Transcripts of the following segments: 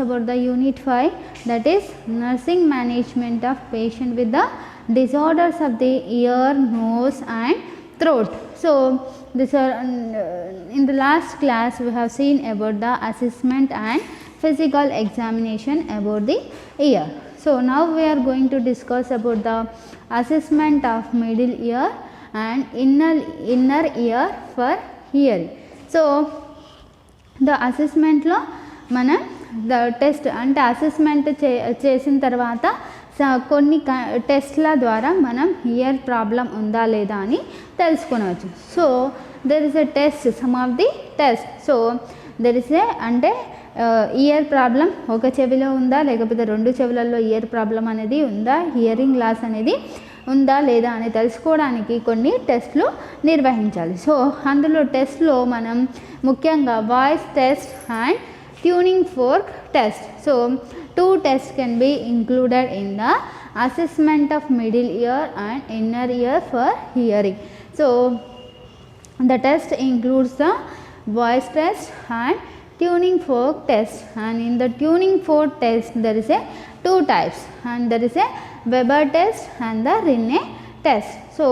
about the unit 5, that is nursing management of patient with the disorders of the ear, nose and throat. So this are in the last class we have seen about the assessment and physical examination about the ear. So now we are going to discuss about the assessment of middle ear and inner ear for hearing. So the assessment lo మనం the test అంటే assessment చేసిన తర్వాత కొన్ని టెస్ట్ల ద్వారా మనం year problem ఉందా లేదా అని తెలుసుకొనవచ్చు. So there is a test, some of the test. So there is a అంటే ఇయర్ ప్రాబ్లం ఒక చెవిలో ఉందా లేకపోతే రెండు చెవులలో ఇయర్ ప్రాబ్లం అనేది ఉందా, హియరింగ్ లాస్ అనేది ఉందా లేదా అని తెలుసుకోవడానికి కొన్ని టెస్ట్లు నిర్వహించాలి. సో అందులో టెస్ట్లో మనం ముఖ్యంగా voice test and tuning fork test. So two tests can be included in the assessment of middle ear and inner ear for hearing. So the test includes the voice test and tuning fork test, and in the tuning fork test there is a two types, and there is a Weber test and the Rinne test. So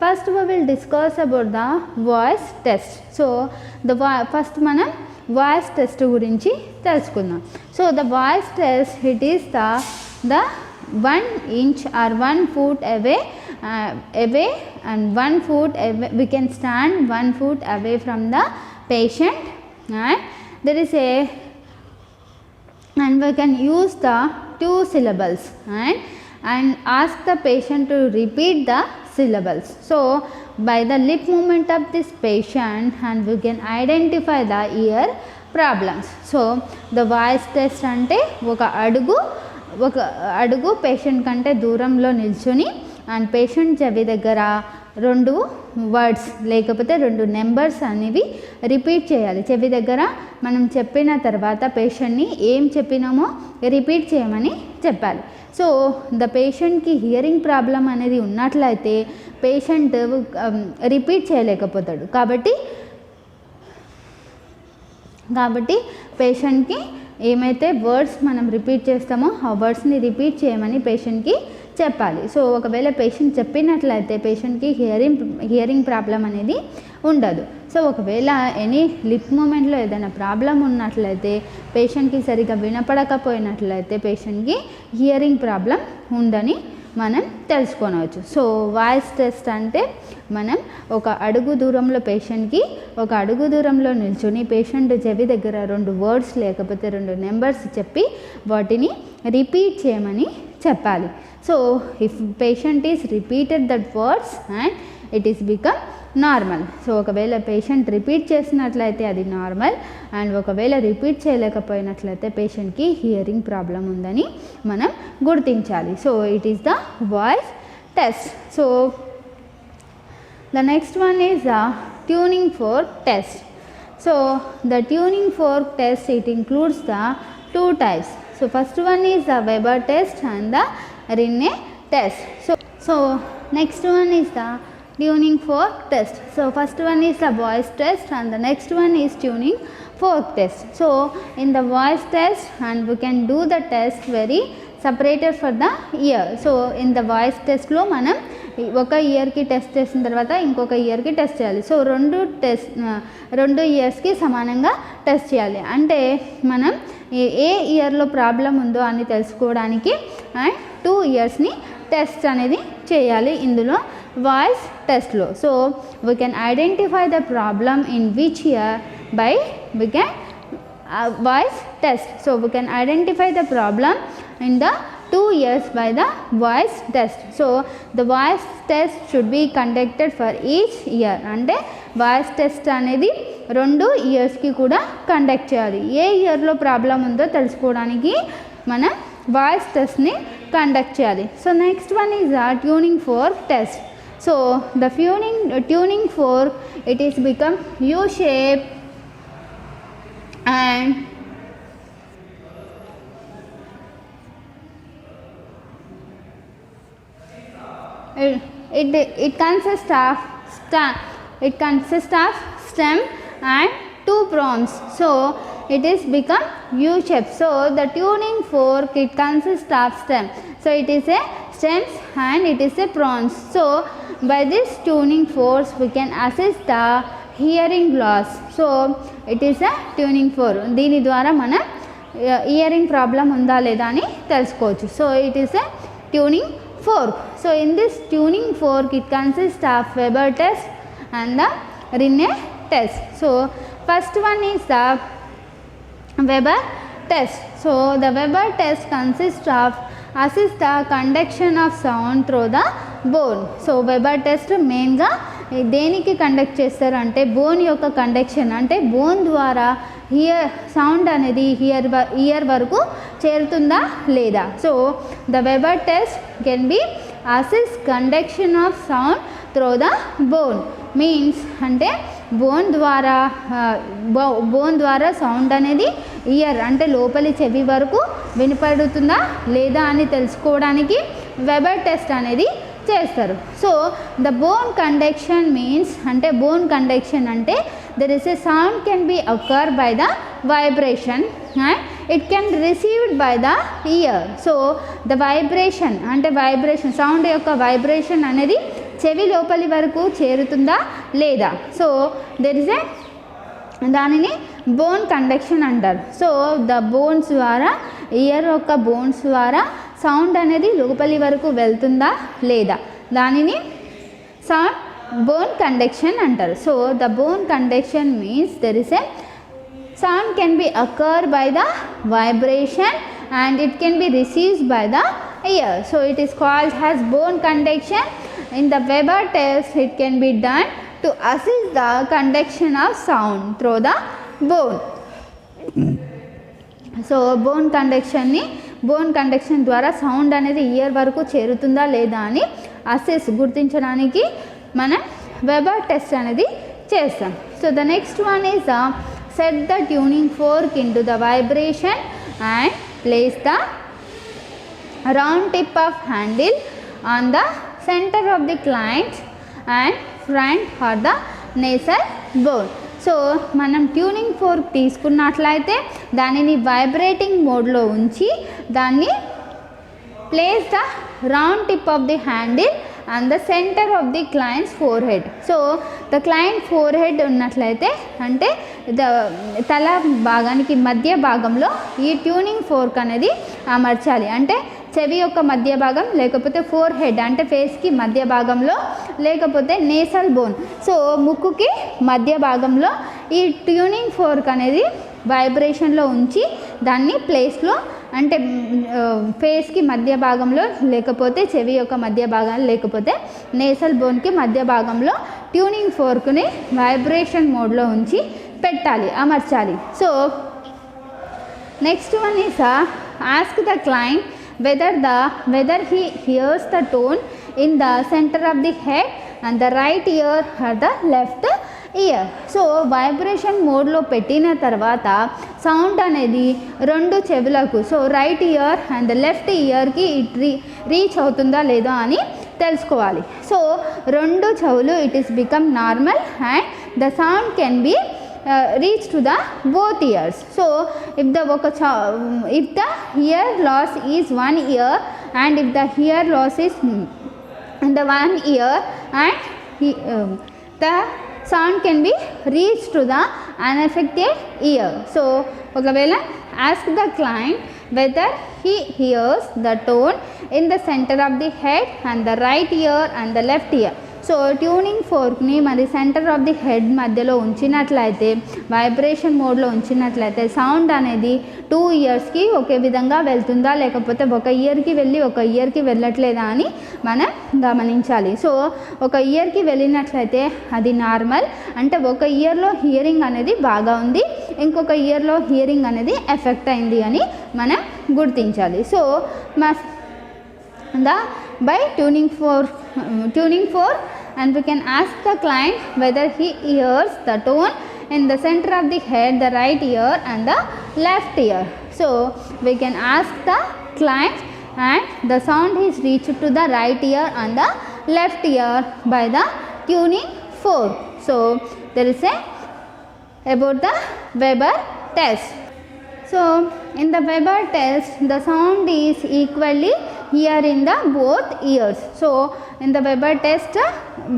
first we will discuss about the voice test. So the first మనం voice test గురించి తెలుసుకుందాం. So the voice test, it is the 1 inch or 1 foot away and 1 foot away, we can stand 1 foot away from the patient, and there is and we can use the 2 syllables and ask the patient to repeat the syllables. So by the lip movement of this patient, and we can identify the ear problems. So the voice test అంటే ఒక అడుగు patient కంటే దూరంలో నిల్చుని and patient చెవి దగ్గర 2 words లేకపోతే 2 numbers అనేవి రిపీట్ చేయాలి. చెవి దగ్గర మనం చెప్పిన తర్వాత పేషెంట్ని ఏం చెప్పినామో రిపీట్ చేయమని చెప్పాలి. సో ద పేషెంట్కి హియరింగ్ ప్రాబ్లం అనేది ఉన్నట్లయితే పేషెంట్ రిపీట్ చేయలేకపోతాడు. కాబట్టి పేషెంట్కి ఏమైతే వర్డ్స్ మనం రిపీట్ చేస్తామో ఆ వర్డ్స్ని రిపీట్ చేయమని పేషెంట్కి చెప్పాలి. సో ఒకవేళ పేషెంట్ చెప్పినట్లయితే పేషెంట్కి హియరింగ్ ప్రాబ్లం అనేది ఉండదు. సో ఒకవేళ ఎనీ లిప్ మూమెంట్లో ఏదైనా ప్రాబ్లం ఉన్నట్లయితే పేషెంట్కి సరిగా వినపడకపోయినట్లయితే పేషెంట్కి హియరింగ్ ప్రాబ్లం ఉందని మనం తెలుసుకోవచ్చు. సో వాయిస్ టెస్ట్ అంటే మనం ఒక అడుగు దూరంలో పేషెంట్కి ఒక అడుగు దూరంలో నిల్చుని పేషెంట్ చెవి దగ్గర 2 వర్డ్స్ లేకపోతే 2 నెంబర్స్ చెప్పి వాటిని రిపీట్ చేయమని చెప్పాలి. So if patient is repeated that words and it is become normal. So ఒకవేళ పేషెంట్ రిపీట్ చేసినట్లయితే అది నార్మల్, అండ్ ఒకవేళ రిపీట్ చేయలేకపోయినట్లయితే పేషెంట్కి హియరింగ్ ప్రాబ్లం ఉందని మనం గుర్తించాలి. So it is the voice test. So the next one is the tuning fork test. So the tuning fork test, it includes the 2 types. So first one is the Weber test and the Rinne test. So next one is the tuning fork test. So first one is the voice test and the next one is tuning fork test. So in the voice test, and we can do the test very separated for the ear. So in the voice test lo manam ఒక ఇయర్కి test చేసిన తర్వాత ఇంకొక ఇయర్కి test చేయాలి. So 2 ఇయర్స్కి సమానంగా test చేయాలి. అంటే మనం ఏ ఇయర్లో ప్రాబ్లం ఉందో అని తెలుసుకోవడానికి 2 ఇయర్స్ని టెస్ట్ అనేది చేయాలి ఇందులో వాయిస్ టెస్ట్లో. So we can identify the problem in which year by we can voice test. So we can identify the problem in the 2 years by the voice test. So the voice test should be conducted for each year. అంటే voice test అనేది 2 ఇయర్స్కి కూడా conduct చేయాలి. ఏ ఇయర్లో problem ఉందో తెలుసుకోవడానికి మనం voice టెస్ట్ని conduct చేయాలి. So next one is the tuning fork test. So the tuning fork, it is become U shape and it consists of stem and 2 prongs. So it is become U shape. So the tuning fork, it consists of stem. So it is a stems and it is a prongs. So by this tuning force we can assess the hearing loss. So it is a tuning fork. దీని ద్వారా మనం earring problem ఉందా లేదా అని తెలుసుకోవచ్చు. So it is a tuning fork. So in this tuning fork, it consists of Weber test and the Rinne test. So first one is the Weber test. So the Weber test consists of assist the conduction of sound through the bone. So Weber test main గా దేనికి conduct చేస్తారు అంటే bone యొక్క conduction, అంటే bone ద్వారా sound అనేది year వరకు చేరుతుందా లేదా. So the weber test can be assist conduction of sound through the bone. Means అంటే బోన్ ద్వారా సౌండ్ అనేది ఇయర్ అంటే లోపలి చెవి వరకు వినపడుతుందా లేదా అని తెలుసుకోవడానికి వెబర్ టెస్ట్ అనేది చేస్తారు. So the bone conduction means అంటే బోన్ కండక్షన్ అంటే there is a sound can B occur by the vibration and it can received by the ear. So the vibration అంటే వైబ్రేషన్ సౌండ్ యొక్క vibration అనేది చెవి లోపలి వరకు చేరుతుందా లేదా. సో దెర్ ఇస్ ఎ దానిని బోన్ కండక్షన్ అంటారు. సో ద బోన్స్ ద్వారా ఇయర్ యొక్క బోన్స్ ద్వారా సౌండ్ అనేది లోపలి వరకు వెళ్తుందా లేదా దానిని సౌండ్ బోన్ కండక్షన్ అంటారు. So the bone conduction means there is a sound can B occur by the vibration and it can be received by the ear. So it is called as bone conduction. In the Weber test, it can be done to assist the conduction of sound through the bone. So bone conduction ద్వారా sound అనేది year వరకు చేరుతుందా లేదా అని assess గుర్తించడానికి మనం weber test అనేది చేస్తాం. So the next one is set the tuning fork in to the vibration and place the round tip of handle on the centre of the client and front are the nasal bone. So మనం tuning fork తీసుకున్నట్లయితే దానిని vibrating మోడ్లో ఉంచి దాన్ని place the round tip of the handle and the centre of the clients four head. So the client four head ఉన్నట్లయితే అంటే తల భాగానికి మధ్య భాగంలో ఈ ట్యూనింగ్ ఫోర్క్ అనేది అమర్చాలి. అంటే చెవి యొక్క మధ్య భాగం లేకపోతే ఫోర్ హెడ్ అంటే ఫేస్కి మధ్య భాగంలో లేకపోతే నేసల్ బోన్ సో ముక్కుకి మధ్య భాగంలో ఈ ట్యూనింగ్ ఫోర్క్ అనేది వైబ్రేషన్లో ఉంచి దాన్ని ప్లేస్లో అంటే ఫేస్కి మధ్య భాగంలో లేకపోతే చెవి యొక్క మధ్య భాగం లేకపోతే నేసల్ బోన్కి మధ్య భాగంలో ట్యూనింగ్ ఫోర్క్ని వైబ్రేషన్ మోడ్లో ఉంచి పెట్టాలి, అమర్చాలి. So next one is ask the client whether he hears the tone in the center of the head and the right ear or the left ear. So vibration మోడ్లో పెట్టిన తర్వాత sound అనేది రెండు చెవులకు so right year and left ఇయర్కి reach అవుతుందా లేదా అని తెలుసుకోవాలి. సో రెండు చెవులు it is become normal and the sound can B reach to the both ears. So if the hear loss is one ear and if the hear loss is in the one ear and the sound can be reached to the unaffected ear. So okavela ask the client whether he hears the tone in the center of the head and the right ear and the left ear. So tuning ఫోర్క్ని మరి centre of the head మధ్యలో ఉంచినట్లయితే vibration మోడ్లో ఉంచినట్లయితే sound అనేది 2 ఇయర్స్కి ఒకే విధంగా వెళ్తుందా లేకపోతే ఒక ఇయర్కి వెళ్ళి ఒక ఇయర్కి వెళ్ళట్లేదా అని మనం గమనించాలి. సో ఒక ఇయర్కి వెళ్ళినట్లయితే అది నార్మల్ అంటే ఒక ఇయర్లో హియరింగ్ అనేది బాగా ఉంది, ఇంకొక ఇయర్లో హియరింగ్ అనేది ఎఫెక్ట్ అయింది అని మనం గుర్తించాలి. So by tuning fork and we can ask the client whether he hears the tone in the center of the head, the right ear and the left ear. So we can ask the client and the sound is reached to the right ear and the left ear by the tuning fork. So there is about the Weber test. So in the Weber test, the sound is equally here in the both ears. So in the Weber test,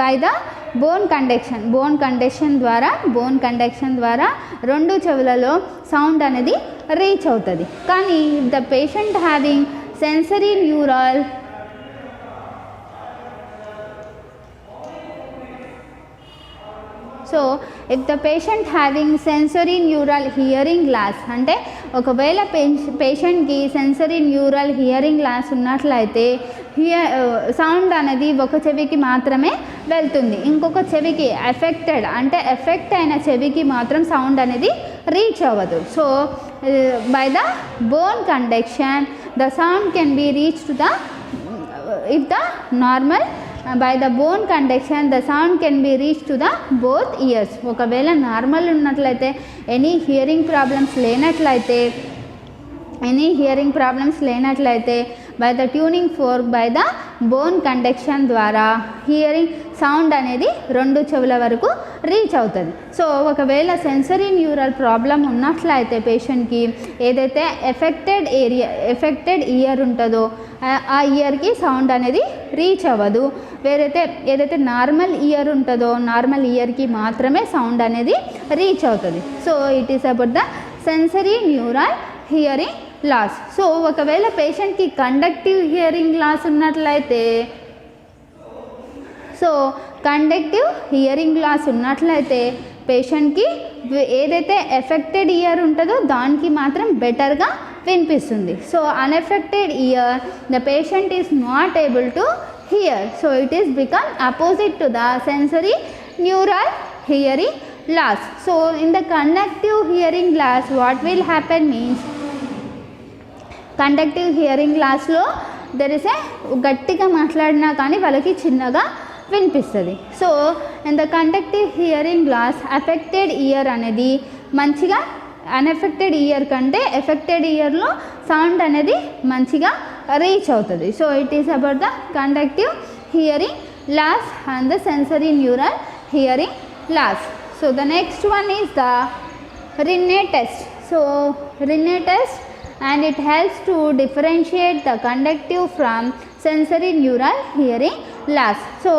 by the bone conduction ద్వారా రెండు చెవులలో sound అనేది reach అవుతుంది. కానీ the patient having sensory neural so if the patient having sensory neural hearing loss అంటే ఒకవేళ పేషెంట్కి sensory neural hearing loss ఉన్నట్లయితే sound అనేది ఒక చెవికి మాత్రమే వెళ్తుంది, ఇంకొక చెవికి ఎఫెక్ట్ అయిన చెవికి మాత్రం సౌండ్ అనేది రీచ్ అవ్వదు. So by the bone conduction the sound can be reach to the if the normal by the bone conduction the sound can be reached to the both ears. ఒకవేళ normal ఉన్నట్లయితే any hearing problems లేనట్లయితే by the tuning fork by the bone conduction ద్వారా hearing sound అనేది రెండు చెవుల వరకు reach అవుతుంది. So ఒకవేళ సెన్సరీ న్యూరల్ ప్రాబ్లం ఉన్నట్లయితే పేషెంట్కి ఏదైతే ఎఫెక్టెడ్ ఇయర్ ఉంటుందో ఆ ఇయర్కి సౌండ్ అనేది రీచ్ అవ్వదు. ఏదైతే నార్మల్ ఇయర్ ఉంటుందో నార్మల్ ఇయర్కి మాత్రమే సౌండ్ అనేది రీచ్ అవుతుంది. So it is about the sensory neural hearing loss. So ఒకవేళ పేషెంట్కి కండక్టివ్ హియరింగ్ లాస్ ఉన్నట్లయితే పేషెంట్కి ఏదైతే ఎఫెక్టెడ్ ఇయర్ ఉంటుందో దానికి మాత్రం బెటర్గా వినిపిస్తుంది. So unaffected ear the patient is not able to hear. So it is become opposite to the sensory neural hearing loss. So in the conductive hearing loss what will happen means conductive hearing లాస్లో గట్టిగా మాట్లాడినా కానీ వాళ్ళకి చిన్నగా వినిపిస్తుంది. So in the conductive hearing loss affected ear అనేది మంచిగా unaffected ear కంటే ఎఫెక్టెడ్ ఇయర్లో సౌండ్ అనేది మంచిగా రీచ్ అవుతుంది. So it is about the conductive hearing loss and the sensory neural hearing loss. So the next one is the Rinne test. So Rinne test, and it helps to differentiate the conductive from sensory neural hearing loss. So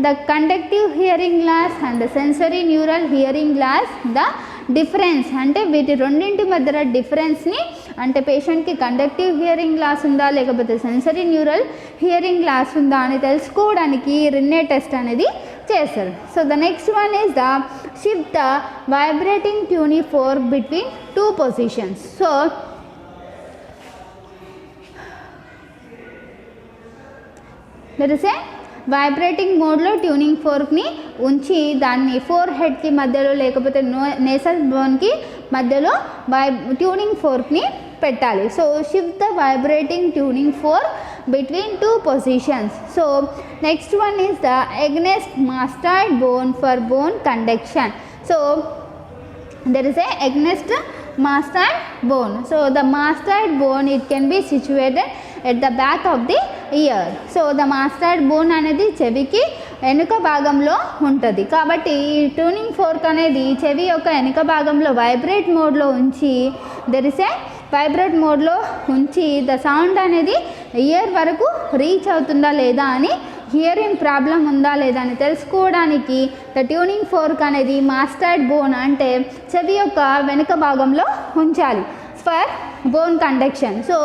the conductive hearing loss and the sensory neural hearing loss, the difference అంటే వీటి రెండింటి మధ్య డిఫరెన్స్ని అంటే పేషెంట్కి conductive hearing loss ఉందా లేకపోతే sensory neural hearing loss ఉందా అని తెలుసుకోవడానికి రిన్నే టెస్ట్ అనేది చేస్తారు. So the next one is the shift the vibrating tuning fork between two positions. So that is a vibrating మోడ్లో ట్యూనింగ్ ఫోర్క్ని ఉంచి దాన్ని ఫోర్ హెడ్కి మధ్యలో లేకపోతే నేసల్ బోన్కి మధ్యలో ట్యూనింగ్ ఫోర్క్ని పెట్టాలి. So shift the vibrating tuning fork between two positions. So next one is the against mastoid bone for bone conduction. So there is a against mastoid bone. So the mastoid bone, it can be situated at the back of the ear. So the mastoid bone అనేది చెవికి వెనుక భాగంలో ఉంటుంది కాబట్టి ఈ tuning fork అనేది చెవి యొక్క వెనుక భాగంలో వైబ్రేట్ మోడ్లో ఉంచి వైబ్రేట్ మోడ్లో ఉంచి ద సౌండ్ అనేది ఇయర్ వరకు రీచ్ అవుతుందా లేదా అని హియరింగ్ ప్రాబ్లం ఉందా లేదా అని తెలుసుకోవడానికి ద ట్యూనింగ్ ఫోర్క్ అనేది మాస్టాయిడ్ బోన్ అంటే చెవి యొక్క వెనుక భాగంలో ఉంచాలి for bone conduction. So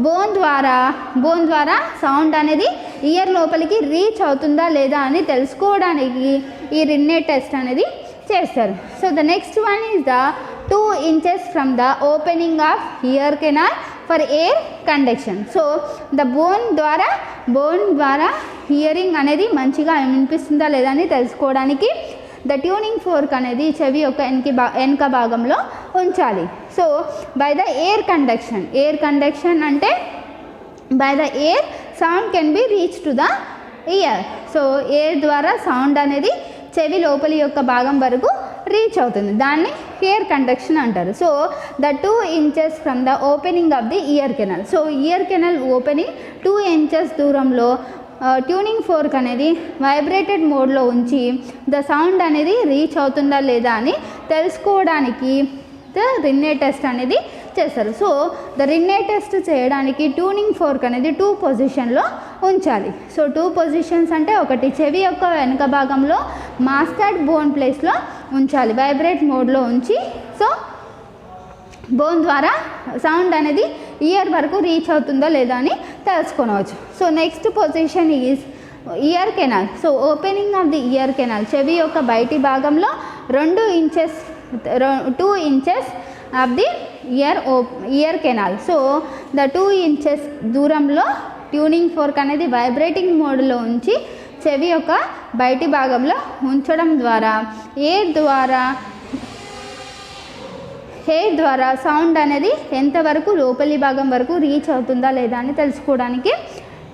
bone ద్వారా సౌండ్ అనేది ఇయర్ లోపలికి రీచ్ అవుతుందా లేదా అని తెలుసుకోవడానికి ఈ రిన్నే టెస్ట్ అనేది చేస్తారు. So the next one is the 2 inches from the opening of ear canal for air conduction. So the bone ద్వారా హియరింగ్ అనేది మంచిగా వినిపిస్తుందా లేదా అని తెలుసుకోవడానికి ద ట్యూనింగ్ ఫోర్క్ అనేది చెవి యొక్క వెనుక భాగంలో ఉంచాలి. So by the air conduction అంటే by the air sound can be reach to the ear. So air ద్వారా సౌండ్ అనేది చెవి లోపలి యొక్క భాగం వరకు రీచ్ అవుతుంది, దాన్ని ఎయిర్ కండక్షన్ అంటారు. So the 2 inches from the opening of the ear canal. So ear canal opening 2 inches దూరంలో ట్యూనింగ్ ఫోర్క్ అనేది వైబ్రేటెడ్ మోడ్లో ఉంచి ద సౌండ్ అనేది రీచ్ అవుతుందా లేదా అని తెలుసుకోవడానికి ద రిన్నే టెస్ట్ అనేది చేస్తారు. సో ద రిన్నే టెస్ట్ చేయడానికి ట్యూనింగ్ ఫోర్క్ అనేది 2 పొజిషన్లో ఉంచాలి. సో 2 పొజిషన్స్ అంటే ఒకటి చెవి యొక్క వెనుక భాగంలో మాస్టర్డ్ బోన్ ప్లేస్లో ఉంచాలి, వైబ్రేట్ మోడ్లో ఉంచి సో బోన్ ద్వారా సౌండ్ అనేది ఇయర్ వరకు రీచ్ అవుతుందో లేదా అని తెలుసుకోవచ్చు. So next position is year canal. So opening of the ear canal, చెవి యొక్క బయటి భాగంలో 2 inches of the ear canal. So the 2 inches దూరంలో ట్యూనింగ్ ఫోర్క్ అనేది వైబ్రేటింగ్ మోడ్లో ఉంచి చెవి యొక్క బయటి భాగంలో ఉంచడం ద్వారా హెయిర్ ద్వారా సౌండ్ అనేది ఎంతవరకు లోపలి భాగం వరకు రీచ్ అవుతుందా లేదా అని తెలుసుకోవడానికి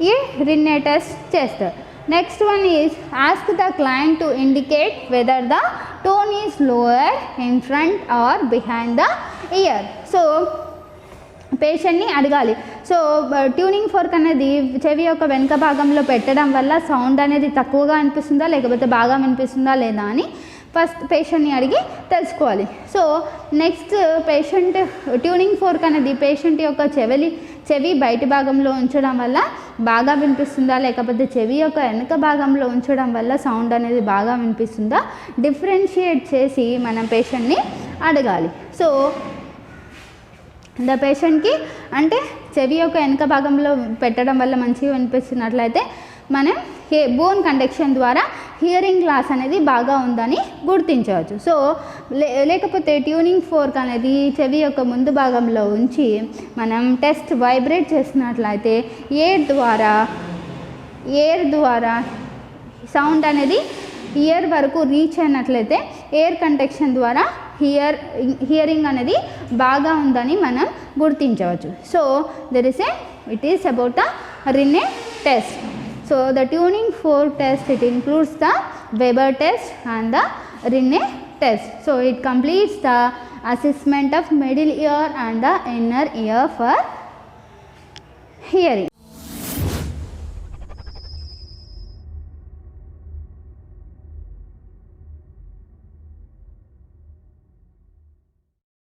ఈ రిన్నే టెస్ట్ చేస్తారు. Next one is ask the client to indicate whether the tone is lower in front are behind the ear. So పేషెంట్ని అడగాలి. సో ట్యూనింగ్ ఫోర్క్ అనేది చెవి యొక్క వెనుక భాగంలో పెట్టడం వల్ల సౌండ్ అనేది తక్కువగా వినిపిస్తుందా లేకపోతే బాగా వినిపిస్తుందా లేదా అని ఫస్ట్ పేషెంట్ని అడిగి తెలుసుకోవాలి. So next patient tuning fork అనేది పేషెంట్ యొక్క చెవి బయటి భాగంలో ఉంచడం వల్ల బాగా వినిపిస్తుందా లేకపోతే చెవి యొక్క వెనుక భాగంలో ఉంచడం వల్ల సౌండ్ అనేది బాగా వినిపిస్తుందా డిఫరెన్షియేట్ చేసి మనం పేషెంట్ని అడగాలి. సో ద పేషెంట్కి అంటే చెవి యొక్క వెనుక భాగంలో పెట్టడం వల్ల మంచిగా వినిపిస్తున్నట్లయితే మనం బోన్ కండక్షన్ ద్వారా హియరింగ్ లాస్ అనేది బాగా ఉందని గుర్తించవచ్చు. సో లేకపోతే ట్యూనింగ్ ఫోర్క్ అనేది చెవి యొక్క ముందు భాగంలో ఉంచి మనం టెస్ట్ వైబ్రేట్ చేసినట్లయితే ఎయిర్ ద్వారా సౌండ్ అనేది ఇయర్ వరకు రీచ్ అయినట్లయితే ఎయిర్ కండక్షన్ ద్వారా హియరింగ్ అనేది బాగా ఉందని మనం గుర్తించవచ్చు. So it is about the Rinne test. So the tuning fork test, it includes the Weber test and the Rinne test. So it completes the assessment of middle ear and the inner ear for hearing.